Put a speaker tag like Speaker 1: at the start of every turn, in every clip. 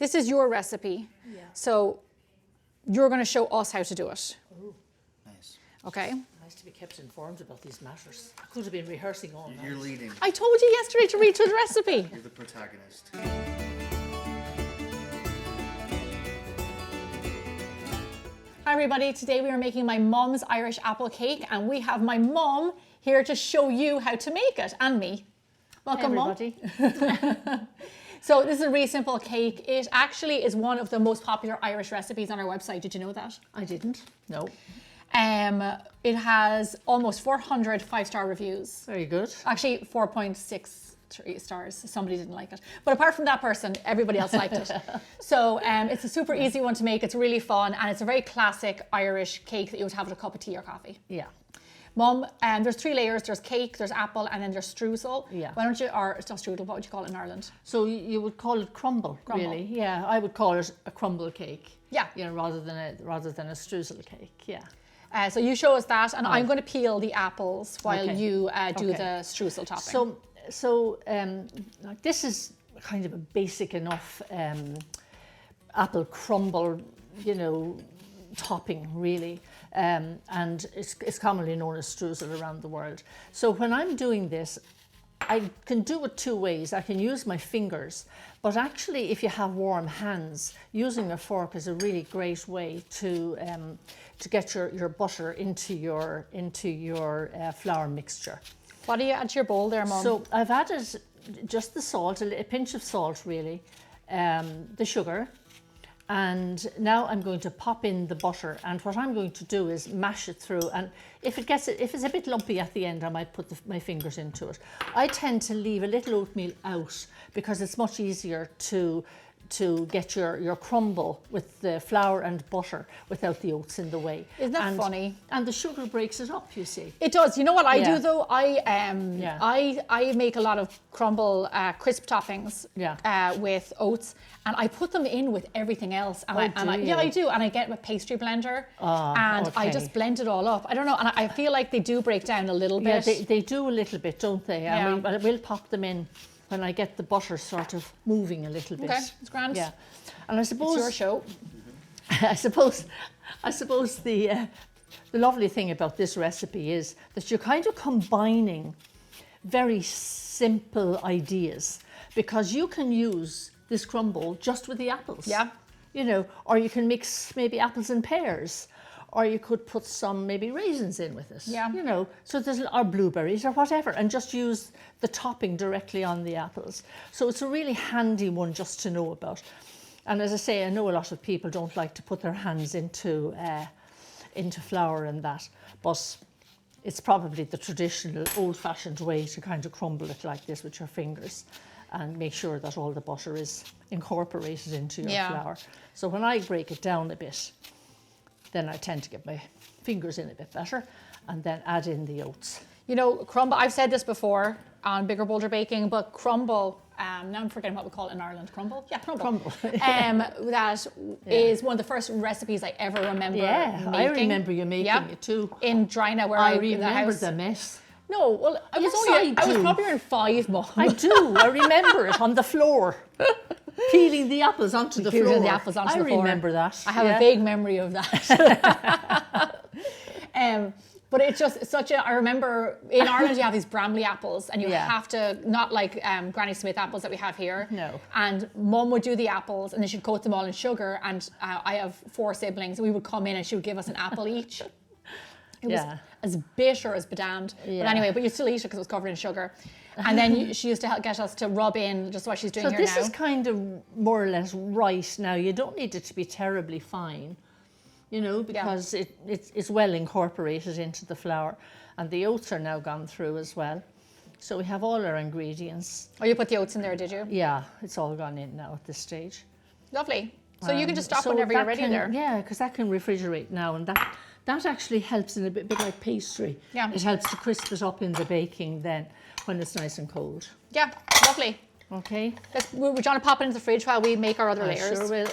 Speaker 1: This is your recipe.
Speaker 2: Yeah.
Speaker 1: So you're going to show us how to do it.
Speaker 2: Oh,
Speaker 3: Nice.
Speaker 1: Okay?
Speaker 2: nice to be kept informed about these matters. I could have been rehearsing all night.
Speaker 3: You're leading.
Speaker 1: I told you yesterday to read through the recipe.
Speaker 3: You're the protagonist.
Speaker 1: Hi everybody, today we are making my mum's Irish apple cake and we have my mum here to show you how to make it, and me. Welcome, Mum.
Speaker 2: everybody.
Speaker 1: So this is a really simple cake. It actually is one of the most popular Irish recipes on our website. Did you know that?
Speaker 2: I didn't. No.
Speaker 1: It has almost 400 five-star reviews.
Speaker 2: Very good.
Speaker 1: Actually, 4.63 stars. Somebody didn't like it. But apart from that person, everybody else liked it. So it's a super easy one to make. It's really fun. And it's a very classic Irish cake that you would have with a cup of tea or coffee.
Speaker 2: Yeah.
Speaker 1: Mum, there's 3 layers. There's cake, there's apple, and then there's streusel.
Speaker 2: Yeah.
Speaker 1: Why don't you, or it's not strudel, what would you call it in Ireland?
Speaker 2: So you would call it crumble, really. Yeah, I would call it a crumble cake.
Speaker 1: Yeah.
Speaker 2: You know, rather than a streusel cake. Yeah.
Speaker 1: So you show us that, and I'm going to peel the apples while
Speaker 2: Okay.
Speaker 1: you do
Speaker 2: Okay.
Speaker 1: the streusel topping.
Speaker 2: So like this is kind of a basic enough apple crumble, you know, topping really, and it's commonly known as streusel around the world. So when I'm doing this, I can do it 2 ways. I can use my fingers, but actually if you have warm hands, using a fork is a really great way to get your butter into your flour mixture.
Speaker 1: What do you add to your bowl there, Mum?
Speaker 2: So I've added just the salt, a pinch of salt really, the sugar, and now I'm going to pop in the butter, and what I'm going to do is mash it through, and if it's a bit lumpy at the end, I might put my fingers into it. I tend to leave a little oatmeal out because it's much easier to get your crumble with the flour and butter without the oats in the way.
Speaker 1: Isn't that funny?
Speaker 2: And the sugar breaks it up, you see.
Speaker 1: It does. You know what I
Speaker 2: Yeah.
Speaker 1: do though? I make a lot of crumble crisp toppings with oats, and I put them in with everything else. And I do. And I get a pastry blender, and I just blend it all up. I don't know, and I feel like they do break down a little bit.
Speaker 2: Yeah, they do a little bit, don't they?
Speaker 1: Yeah.
Speaker 2: I mean, but I will pop them in when I get the butter sort of moving a little bit.
Speaker 1: Okay, it's grand.
Speaker 2: Yeah, and I suppose
Speaker 1: It's your show.
Speaker 2: I suppose the lovely thing about this recipe is that you're kind of combining very simple ideas, because you can use this crumble just with the apples.
Speaker 1: Yeah.
Speaker 2: You know, or you can mix maybe apples and pears, or you could put some maybe raisins in with it.
Speaker 1: Yeah.
Speaker 2: You know, so or blueberries or whatever, and just use the topping directly on the apples. So it's a really handy one just to know about. And as I say, I know a lot of people don't like to put their hands into flour and that, but it's probably the traditional old-fashioned way to kind of crumble it like this with your fingers and make sure that all the butter is incorporated into your flour. So when I break it down a bit, then I tend to get my fingers in a bit better and then add in the oats.
Speaker 1: You know, crumble, I've said this before on Bigger Bolder Baking, but crumble, now I'm forgetting what we call it in Ireland. Crumble? Yeah, crumble. That is one of the first recipes I ever remember making.
Speaker 2: I remember you making it too.
Speaker 1: In Drina, where
Speaker 2: I
Speaker 1: in the
Speaker 2: remember
Speaker 1: house.
Speaker 2: the mess.
Speaker 1: No, well, I was
Speaker 2: Yes, I
Speaker 1: was
Speaker 2: do.
Speaker 1: probably around 5, Mum.
Speaker 2: I do. I remember it on the floor. Peeling the apples onto the floor.
Speaker 1: Peeling the apples onto the floor.
Speaker 2: I remember that.
Speaker 1: I have a vague memory of that. But it's just such a, I remember in Ireland you have these Bramley apples, and you have to, not like Granny Smith apples that we have here.
Speaker 2: No.
Speaker 1: And Mum would do the apples and then she'd coat them all in sugar, and I have 4 siblings, and we would come in and she would give us an apple each. It was as bitter as bedamned.
Speaker 2: Yeah.
Speaker 1: But anyway, but you still eat it because it was covered in sugar. And then she used to get us to rub in just what she's doing
Speaker 2: So
Speaker 1: here
Speaker 2: this
Speaker 1: now.
Speaker 2: is kind of more or less right now. You don't need it to be terribly fine, you know, because it's well incorporated into the flour, and the oats are now gone through as well. So we have all our ingredients.
Speaker 1: Oh, you put the oats in there, did you?
Speaker 2: Yeah, it's all gone in now at this stage.
Speaker 1: Lovely. So you can just stop
Speaker 2: So
Speaker 1: whenever you're
Speaker 2: that
Speaker 1: ready
Speaker 2: can-
Speaker 1: there.
Speaker 2: Yeah, because that can refrigerate now, and that actually helps in a bit like pastry.
Speaker 1: Yeah.
Speaker 2: It helps to crisp it up in the baking then when it's nice and cold.
Speaker 1: Yeah, lovely.
Speaker 2: Okay.
Speaker 1: We're trying to pop it into the fridge while we make our other layers.
Speaker 2: I sure will.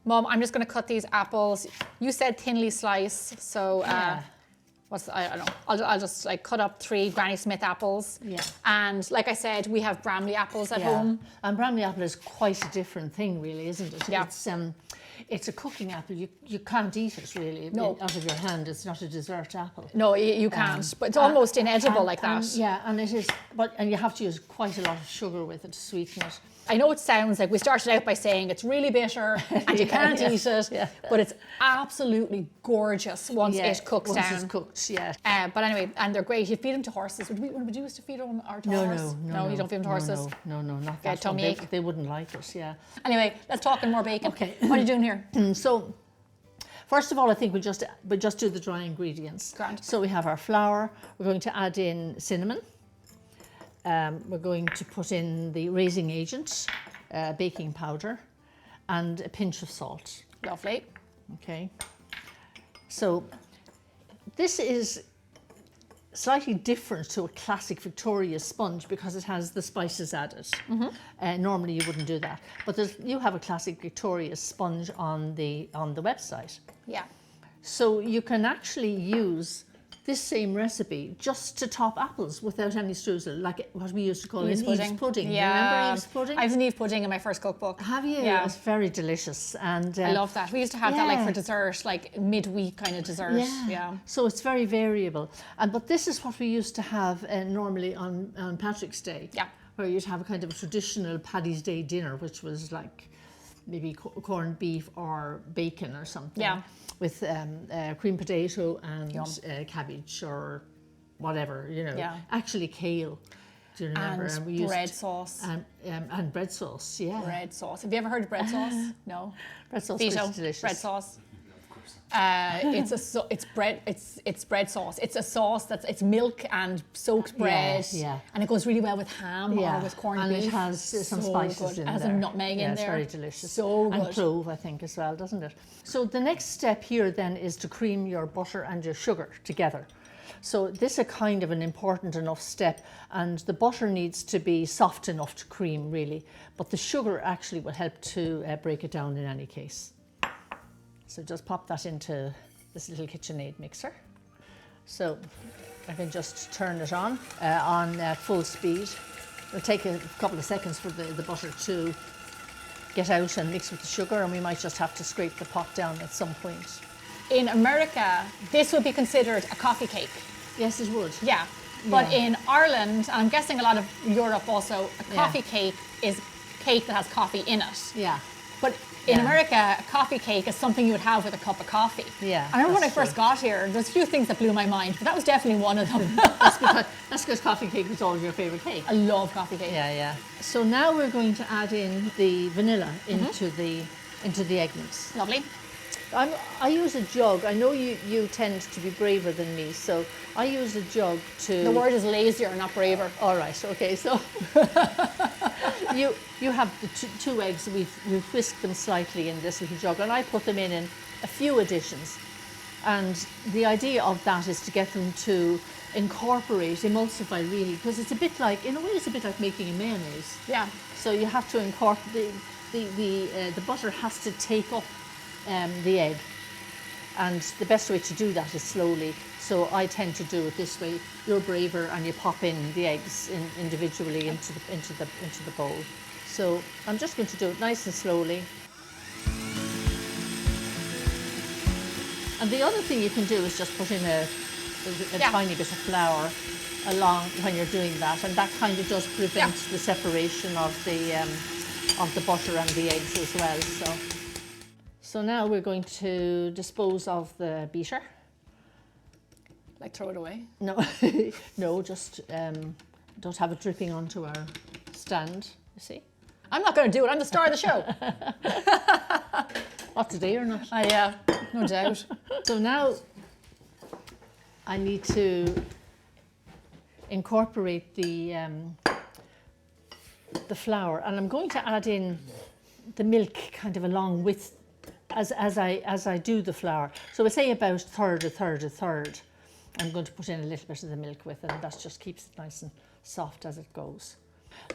Speaker 1: Mum, I'm just going to cut these apples. You said thinly slice, so I don't know. I'll just like cut up 3 Granny Smith apples.
Speaker 2: Yeah.
Speaker 1: And like I said, we have Bramley apples at home.
Speaker 2: And Bramley apple is quite a different thing, really, isn't it?
Speaker 1: Yeah.
Speaker 2: It's a cooking apple. You can't eat it really out of your hand. It's not a dessert apple.
Speaker 1: No, you can't. But it's almost inedible like that.
Speaker 2: And it is. And you have to use quite a lot of sugar with it to sweeten it.
Speaker 1: I know it sounds like we started out by saying it's really bitter and you can't eat it, but it's absolutely gorgeous once it cooks down.
Speaker 2: Once it's cooked,
Speaker 1: but anyway, and they're great. You feed them to horses. Would we used to feed them our horses? No, you don't feed them to horses.
Speaker 2: No, not that.
Speaker 1: Tummy ache.
Speaker 2: They wouldn't like it. Yeah.
Speaker 1: Anyway, let's talk more bacon.
Speaker 2: Okay.
Speaker 1: What are you doing here?
Speaker 2: So, first of all, I think we'll just do the dry ingredients.
Speaker 1: Grand.
Speaker 2: So we have our flour. We're going to add in cinnamon. We're going to put in the raising agent, baking powder, and a pinch of salt.
Speaker 1: Lovely.
Speaker 2: Okay. So this is slightly different to a classic Victoria sponge because it has the spices added. Normally you wouldn't do that, but you have a classic Victoria sponge on the website.
Speaker 1: Yeah. So
Speaker 2: you can actually use this same recipe just to top apples without any streusel, like what we used to call Eve's pudding.
Speaker 1: Yeah.
Speaker 2: Remember Eve's pudding?
Speaker 1: I have an Eve pudding in my first cookbook.
Speaker 2: Have you?
Speaker 1: Yeah.
Speaker 2: It's very delicious. And
Speaker 1: I love that. We used to have that like for dessert, like midweek kind of dessert. Yeah.
Speaker 2: So it's very variable. But this is what we used to have normally on Patrick's Day.
Speaker 1: Yeah.
Speaker 2: Where you'd have a kind of a traditional Paddy's Day dinner, which was like maybe corned beef or bacon or something.
Speaker 1: Yeah.
Speaker 2: With cream potato and cabbage or whatever,
Speaker 1: Yeah.
Speaker 2: Actually kale. Do you remember?
Speaker 1: And we bread sauce.
Speaker 2: And bread sauce, yeah.
Speaker 1: Bread sauce. Have you ever heard of bread sauce? No.
Speaker 2: Bread sauce is delicious.
Speaker 1: Bread sauce. It's bread sauce. It's a sauce it's milk and soaked bread.
Speaker 2: Yeah.
Speaker 1: And it goes really well with ham or with corned beef.
Speaker 2: And it has some spices in there.
Speaker 1: It has a nutmeg in there.
Speaker 2: It's very delicious.
Speaker 1: So good.
Speaker 2: And clove, I think, as well, doesn't it? So the next step here then is to cream your butter and your sugar together. So this is a kind of an important enough step, and the butter needs to be soft enough to cream, really. But the sugar actually will help to break it down in any case. So just pop that into this little KitchenAid mixer. So I can just turn it on full speed. It'll take a couple of seconds for the butter to get out and mix with the sugar, and we might just have to scrape the pot down at some point.
Speaker 1: In America, this would be considered a coffee cake.
Speaker 2: Yes, it would.
Speaker 1: Yeah. But in Ireland, and I'm guessing a lot of Europe also, a coffee cake is cake that has coffee in it.
Speaker 2: Yeah.
Speaker 1: But in America, a coffee cake is something you would have with a cup of coffee.
Speaker 2: Yeah.
Speaker 1: I remember when I first got here, there's a few things that blew my mind, but that was definitely one of them.
Speaker 2: That's because coffee cake was always your favourite cake.
Speaker 1: I love coffee cake.
Speaker 2: Yeah. So now we're going to add in the vanilla into the egg mix.
Speaker 1: Lovely.
Speaker 2: I use a jug. I know you tend to be braver than me, so I use a jug to...
Speaker 1: The word is lazier, not braver.
Speaker 2: All right, okay, so you have the two eggs. We've whisked them slightly in this little jug, and I put them in a few additions. And the idea of that is to get them to incorporate, emulsify really, because it's a bit like, in a way, it's a bit like making a mayonnaise.
Speaker 1: Yeah.
Speaker 2: So you have to incorporate, the butter has to take up the egg, and the best way to do that is slowly. So I tend to do it this way. You're braver, and you pop in the eggs individually into the bowl. So I'm just going to do it nice and slowly. And the other thing you can do is just put in a tiny bit of flour along when you're doing that, and that kind of does prevent the separation of the butter and the eggs as well. So now we're going to dispose of the beater.
Speaker 1: Like throw it away?
Speaker 2: No, no, just don't have it dripping onto our stand, you see.
Speaker 1: I'm not going to do it, I'm the star of the show.
Speaker 2: What, today or not?
Speaker 1: Yeah, no doubt.
Speaker 2: So now I need to incorporate the flour, and I'm going to add in the milk kind of along with as I do the flour. So we'll say about a third. I'm going to put in a little bit of the milk with it, and that just keeps it nice and soft as it goes.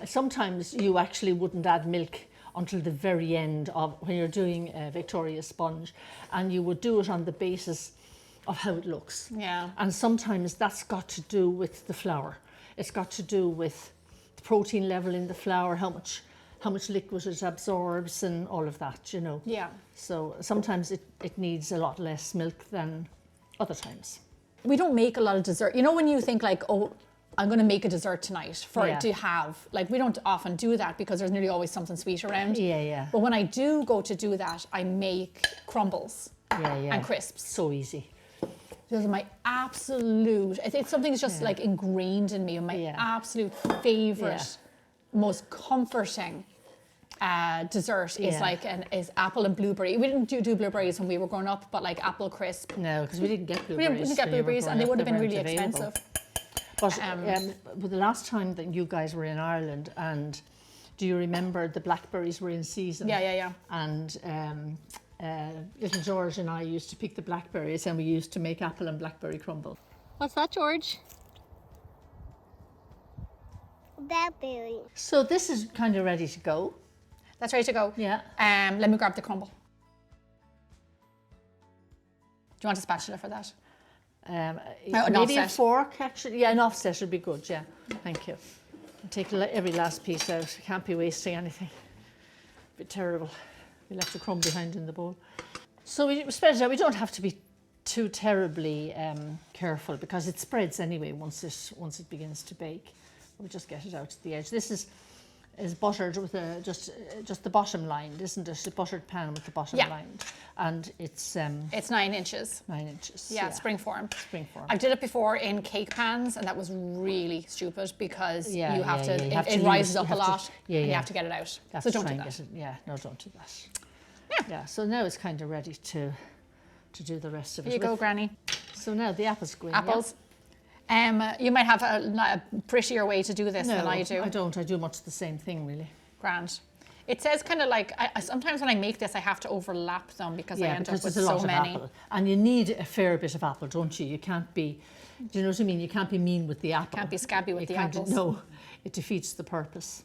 Speaker 2: Sometimes you actually wouldn't add milk until the very end of when you're doing a Victoria sponge, and you would do it on the basis of how it looks.
Speaker 1: Yeah.
Speaker 2: And sometimes that's got to do with the flour. It's got to do with the protein level in the flour, how much liquid it absorbs and all of that, you know.
Speaker 1: Yeah.
Speaker 2: So sometimes it needs a lot less milk than other times.
Speaker 1: We don't make a lot of dessert. You know, when you think like, oh, I'm going to make a dessert tonight to have, like, we don't often do that because there's nearly always something sweet around.
Speaker 2: Yeah.
Speaker 1: But when I do go to do that, I make crumbles and crisps.
Speaker 2: So easy.
Speaker 1: Those are my absolute, it's something that's just like ingrained in me, and my absolute favorite, most comforting dessert is apple and blueberry. We didn't do blueberries when we were growing up, but like apple crisp.
Speaker 2: No, because we didn't get blueberries.
Speaker 1: We didn't get blueberries, and they would have been really expensive.
Speaker 2: But the last time that you guys were in Ireland, and do you remember the blackberries were in season?
Speaker 1: Yeah.
Speaker 2: And little George and I used to pick the blackberries, and we used to make apple and blackberry crumble.
Speaker 3: What's that, George? Blackberry.
Speaker 2: So this is kind of ready to go.
Speaker 1: That's ready to go.
Speaker 2: Yeah.
Speaker 1: Let me grab the crumble. Do you want a spatula for that?
Speaker 2: Maybe a fork, actually. Yeah, an offset would be good, yeah. Thank you. Take every last piece out. You can't be wasting anything. A bit terrible. We left the crumb behind in the bowl. So we spread it out. We don't have to be too terribly careful because it spreads anyway once it begins to bake. We'll just get it out to the edge. This is buttered with just the bottom line, isn't it? A buttered pan with the bottom line, and it's
Speaker 1: 9 inches.
Speaker 2: 9 inches.
Speaker 1: Yeah, springform.
Speaker 2: Springform.
Speaker 1: I did it before in cake pans, and that was really stupid because you have to. It
Speaker 2: use,
Speaker 1: rises up a lot, and you
Speaker 2: yeah.
Speaker 1: have to get it out.
Speaker 2: That's
Speaker 1: so don't do that.
Speaker 2: No, don't do that. Yeah. So now it's kind of ready to do the rest of it.
Speaker 1: Here you go, Granny.
Speaker 2: So now the apples go in.
Speaker 1: Apples. You might have a prettier way to do this than I do.
Speaker 2: I don't. I do much the same thing, really.
Speaker 1: Grand. It says kind of like, sometimes when I make this, I have to overlap them because I end up with so many.
Speaker 2: Apple. And you need a fair bit of apple, don't you? You can't be, do you know what I mean? You can't be mean with the apple.
Speaker 1: Can't be scabby with the apples.
Speaker 2: No, it defeats the purpose.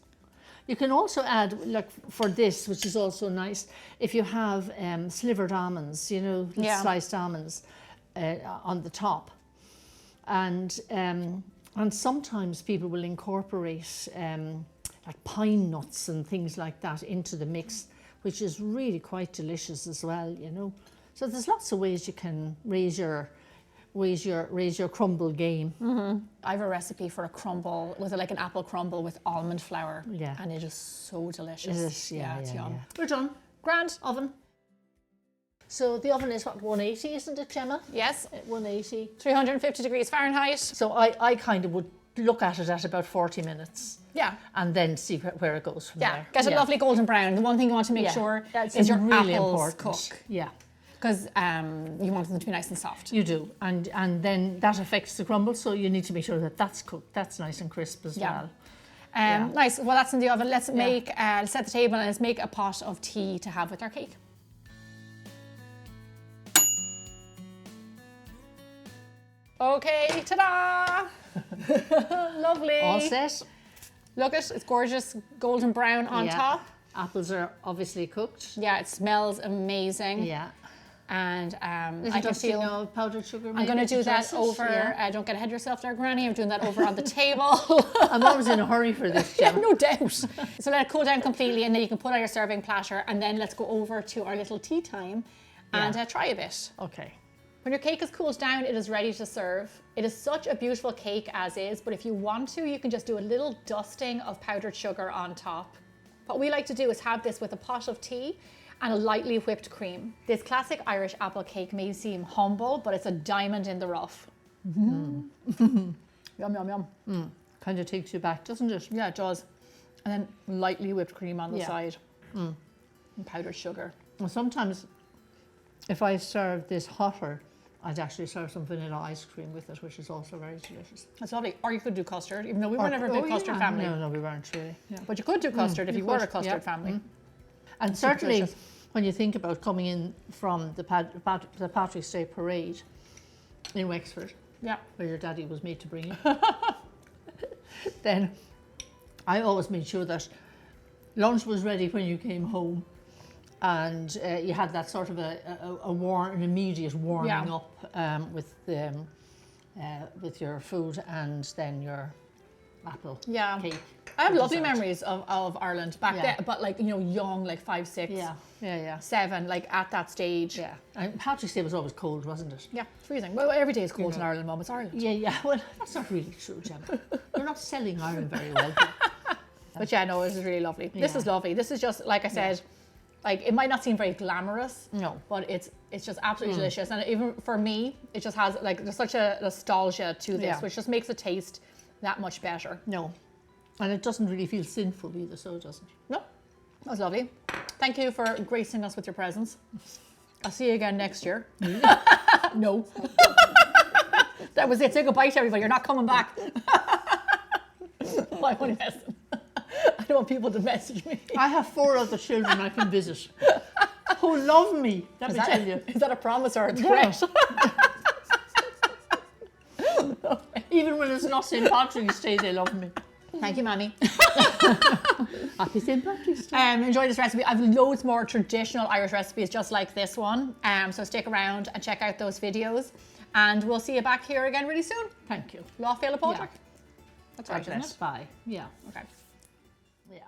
Speaker 2: You can also add, like for this, which is also nice, if you have slivered almonds, you know, sliced almonds on the top. And sometimes people will incorporate like pine nuts and things like that into the mix, which is really quite delicious as well, you know. So there's lots of ways you can raise your crumble game.
Speaker 1: Mm-hmm. I have a recipe for a crumble with like an apple crumble with almond flour, and it is so delicious.
Speaker 2: It is,
Speaker 1: it's yum.
Speaker 2: Yeah. We're done.
Speaker 1: Grand.
Speaker 2: Oven. So the oven is what, 180, isn't it, Gemma?
Speaker 1: Yes.
Speaker 2: 180.
Speaker 1: 350 degrees Fahrenheit.
Speaker 2: So I kind of would look at it at about 40 minutes.
Speaker 1: Yeah.
Speaker 2: And then see where it goes from there.
Speaker 1: Get a lovely golden brown. The one thing you want to make sure is your
Speaker 2: really
Speaker 1: apples
Speaker 2: important.
Speaker 1: cook.
Speaker 2: Yeah.
Speaker 1: Because you want them to be nice and soft.
Speaker 2: You do. And then that affects the crumble, so you need to make sure that that's cooked. That's nice and crisp as well.
Speaker 1: Nice. Well, that's in the oven. Let's make set the table and let's make a pot of tea to have with our cake. Okay, ta-da! Lovely.
Speaker 2: All set.
Speaker 1: Look it's gorgeous golden brown on top.
Speaker 2: Apples are obviously cooked.
Speaker 1: Yeah, it smells amazing.
Speaker 2: Yeah.
Speaker 1: And I can feel
Speaker 2: of powdered sugar.
Speaker 1: I'm going to do that over. Don't get ahead of yourself there, Granny. I'm doing that over on the table.
Speaker 2: I'm always in a hurry for this, Gemma.
Speaker 1: No doubt. So let it cool down completely, and then you can put on your serving platter, and then let's go over to our little tea time and try a bit.
Speaker 2: Okay.
Speaker 1: When your cake is cooled down, it is ready to serve. It is such a beautiful cake as is, but if you want to, you can just do a little dusting of powdered sugar on top. What we like to do is have this with a pot of tea and a lightly whipped cream. This classic Irish apple cake may seem humble, but it's a diamond in the rough. Yum, yum, yum.
Speaker 2: Kind of takes you back, doesn't it?
Speaker 1: Yeah, it does. And then lightly whipped cream on the side. And powdered sugar.
Speaker 2: Well, sometimes if I serve this hotter, I'd actually serve some vanilla ice cream with it, which is also very delicious.
Speaker 1: That's lovely. Or you could do custard, even though we were never a big custard family.
Speaker 2: No, we weren't really. Yeah.
Speaker 1: But you could do custard if you were a custard family.
Speaker 2: And certainly, when you think about coming in from the Patrick's Day parade in Wexford, where your daddy was made to bring you, then I always made sure that lunch was ready when you came home, And you had that sort of an immediate warming up with your food and then your apple cake.
Speaker 1: I have lovely memories of Ireland back then, but like, you know, young, like 5, 6, 7, like at that stage.
Speaker 2: Yeah, and Patrick's Day was always cold, wasn't it?
Speaker 1: Yeah, freezing. Well, every day is cold in Ireland, Mum. It's Ireland.
Speaker 2: Yeah. Well, that's not really true, Gemma. You're not selling Ireland very well.
Speaker 1: But yeah, no, this is really lovely. This is lovely. This is just, like I said, like it might not seem very glamorous, but it's just absolutely delicious. And even for me, it just has like, there's such a nostalgia to this, which just makes it taste that much better.
Speaker 2: No. And it doesn't really feel sinful either, so it doesn't.
Speaker 1: No, that was lovely. Thank you for gracing us with your presence. I'll see you again next year. No. That was it. Say goodbye to everybody. You're not coming back. I'm only messing. I don't want people to message me.
Speaker 2: I have 4 other children I can visit who love me, let me tell you.
Speaker 1: Is that a promise or a threat?
Speaker 2: Even when it's not St. Patrick's Day, they love me.
Speaker 1: Thank you, Mammy.
Speaker 2: Happy St. Patrick's Day.
Speaker 1: Enjoy this recipe. I have loads more traditional Irish recipes just like this one. So stick around and check out those videos. And we'll see you back here again really soon.
Speaker 2: Thank you.
Speaker 1: Law Féile Pádraig.
Speaker 2: Yeah.
Speaker 1: That's right, isn't it?
Speaker 2: Bye. Yeah.
Speaker 1: Okay.
Speaker 2: Yeah.